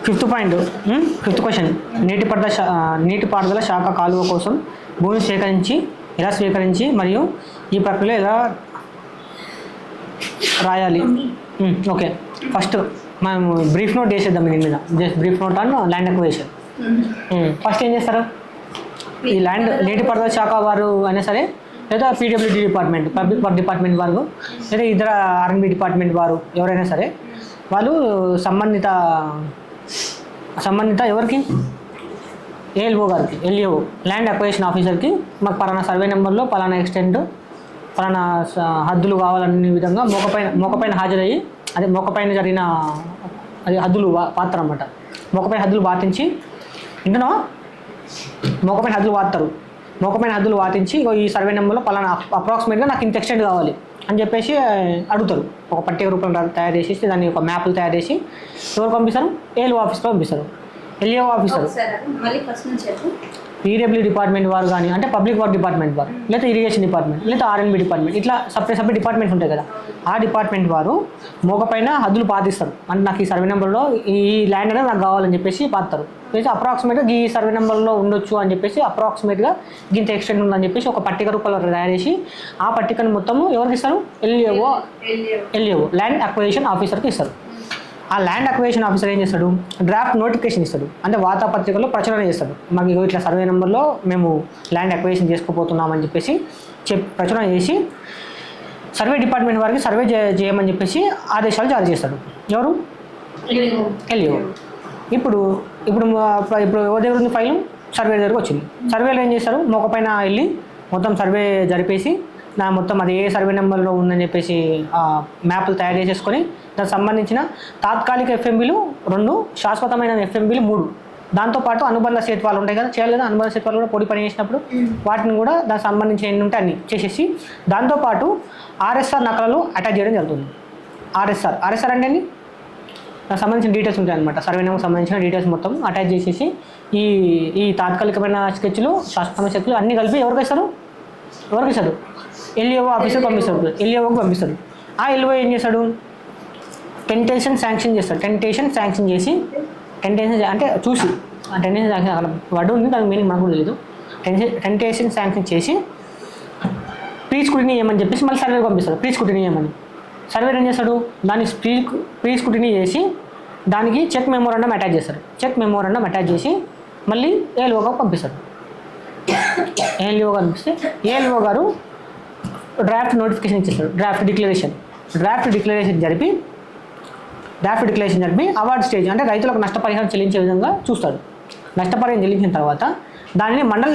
Fifth point, fifth question. నీటిపారుదల శాఖ కాలువ కోసం భూమిని ఎలా స్వీకరించి మరియు ఈ ప్రక్రియలో ఎలా రాయాలి? ఓకే, ఫస్ట్ మనం బ్రీఫ్ నోట్ చేసేద్దాం దీని మీద. Just brief note on land acquisition. First ఏం చేస్తారు? ఈ నీటిపారుదల శాఖ వారు అయినా సరే, లేదా PWD department, public work department వారు, లేదా ఇతర ఆర్ఎండ్బి డిపార్ట్మెంట్ వారు ఎవరైనా సరే, వాళ్ళు సంబంధిత ఎవరికి? ఏఎల్ఓ గారికి, ఎల్ఏఓ ల్యాండ్ అక్విజిషన్ ఆఫీసర్కి మాకు పలానా సర్వే నెంబర్లో పలానా ఎక్స్టెంట్, పలానా హద్దులు కావాలనే విధంగా మోకపైన హాజరయ్యి, అదే మోకపైన జరిగిన అది హద్దులు పాత్ర అన్నమాట. మోకపైన హద్దులు పాటించి, వింటున్నావా? మోకపైన హద్దులు పాటించి ఈ సర్వే నెంబర్లో పలానా అప్రాక్సిమేట్గా నాకు ఇంత ఎక్స్టెంట్ కావాలి అని చెప్పేసి అడుగుతారు. ఒక పట్టిక రూపంలో తయారు చేసి దాన్ని ఒక మ్యాప్లు తయారు చేసి ఎవరు పంపిస్తారు? ఏఎల్ఓ ఆఫీస్లో పంపిస్తారు. ఎల్ఏఓ ఆఫీసర్, పీడబ్ల్యూ డిపార్ట్మెంట్ వారు కానీ, అంటే పబ్లిక్ వర్క్ డిపార్ట్మెంట్ వారు, లేదా ఇరిగేషన్ డిపార్ట్మెంట్, లేదా ఆర్ఎండ్బి డిపార్ట్మెంట్, ఇట్లా సపరేట్ డిపార్ట్మెంట్స్ ఉంటాయి కదా, ఆ డిపార్ట్మెంట్ వారు మోకపైన హద్దులు పాటిస్తారు. అంటే నాకు ఈ సర్వే నెంబర్లో ఈ ల్యాండ్ అనేది నాకు కావాలని చెప్పేసి పాతారు. అప్రాక్సిమేట్గా ఈ సర్వే నెంబర్లో ఉండొచ్చు అని చెప్పేసి, అప్రాక్సిమేట్గా ఇంత ఎక్స్టెంట్ ఉందని చెప్పేసి ఒక పట్టిక రూపంలో తయారు చేసి ఆ పట్టికను మొత్తము ఎవరికి ఇస్తారు? ఎల్ఏఓ ల్యాండ్ అక్విజిషన్ ఆఫీసర్కి ఇస్తారు. ఆ ల్యాండ్ అక్విజిషన్ ఆఫీసర్ ఏం చేస్తాడు? డ్రాఫ్ట్ నోటిఫికేషన్ ఇస్తాడు. అంటే వార్తాపత్రికలో ప్రచురణ చేస్తాడు. మాకు ఇట్లా సర్వే నెంబర్లో మేము ల్యాండ్ అక్విజిషన్ చేసుకోబోతున్నామని చెప్పేసి ప్రచురణ చేసి సర్వే డిపార్ట్మెంట్ వారికి సర్వే చేయమని చెప్పేసి ఆదేశాలు జారీ చేస్తాడు. ఎవరు? ఎల్ఏఓ. ఇప్పుడు ఎవరి దగ్గర ఉంది ఫైలు? సర్వే దగ్గరకు వచ్చింది. సర్వేలో ఏం చేస్తారు? మోకపైన వెళ్ళి మొత్తం సర్వే జరిపేసి మొత్తం అది ఏ సర్వే నెంబర్లో ఉందని చెప్పేసి మ్యాప్లు తయారు చేసేసుకొని దానికి సంబంధించిన తాత్కాలిక ఎఫ్ఎంబీలు 2, శాశ్వతమైన ఎఫ్ఎంబీలు 3, దాంతోపాటు అనుబంధ సేత్వాలు ఉంటాయి కదా, చేయాలి కదా, అనుబంధ సేత్వాలు కూడా పొడి పని చేసినప్పుడు వాటిని కూడా దానికి సంబంధించి ఎన్ని ఉంటే అన్ని చేసేసి దాంతోపాటు ఆర్ఎస్ఆర్ నకలు అటాచ్ చేయడం జరుగుతుంది. ఆర్ఎస్ఆర్ అంటే దానికి సంబంధించిన డీటెయిల్స్ ఉంటాయి అనమాట. సర్వే నెంబర్కి సంబంధించిన డీటెయిల్స్ మొత్తం అటాచ్ చేసేసి ఈ తాత్కాలికమైన స్కెచ్లు, శాశ్వతమైన స్కెచ్లు అన్నీ కలిపి ఎవరికి ఇస్తారు? ఎల్ఏఓ ఆఫీసర్ పంపిస్తాడు. ఎల్ఏఓకి పంపిస్తాడు. ఆ ఎల్ఓ ఏం చేస్తాడు? టెంటేషన్ శాంక్షన్ చేస్తాడు. టెంటేషన్ అంటే చూసి, టెంటేషన్ శాంక్షన్ అక్కడ వర్డ్ ఉంది, దానికి మీనింగ్ మనకు తెలియదు. టెంటేషన్ శాంక్షన్ చేసి ప్రీ స్క్రూటినీ చేయమని చెప్పేసి మళ్ళీ సర్వేకి పంపిస్తాడు. ప్రీ స్క్రూటినీ చేయమని సర్వేర్ ఏం చేస్తాడు? దాన్ని ప్రీ స్క్రూటినీ చేసి దానికి చెక్ మెమోరాండం అటాచ్ చేస్తాడు. చెక్ మెమోరాండం అటాచ్ చేసి మళ్ళీ ఏఎల్ఓగా పంపిస్తాడు. ఏఎల్ఓగా పంపిస్తే ఏఎల్ఓ గారు డ్రాఫ్ట్ నోటిఫికేషన్ ఇచ్చేస్తాడు. డ్రాఫ్ట్ డిక్లరేషన్ జరిపి అవార్డ్ స్టేజ్, అంటే రైతులకు నష్టపరిహారం చెల్లించే విధంగా చూస్తాడు. నష్టపరిహారం చెల్లించిన తర్వాత దానిని మండల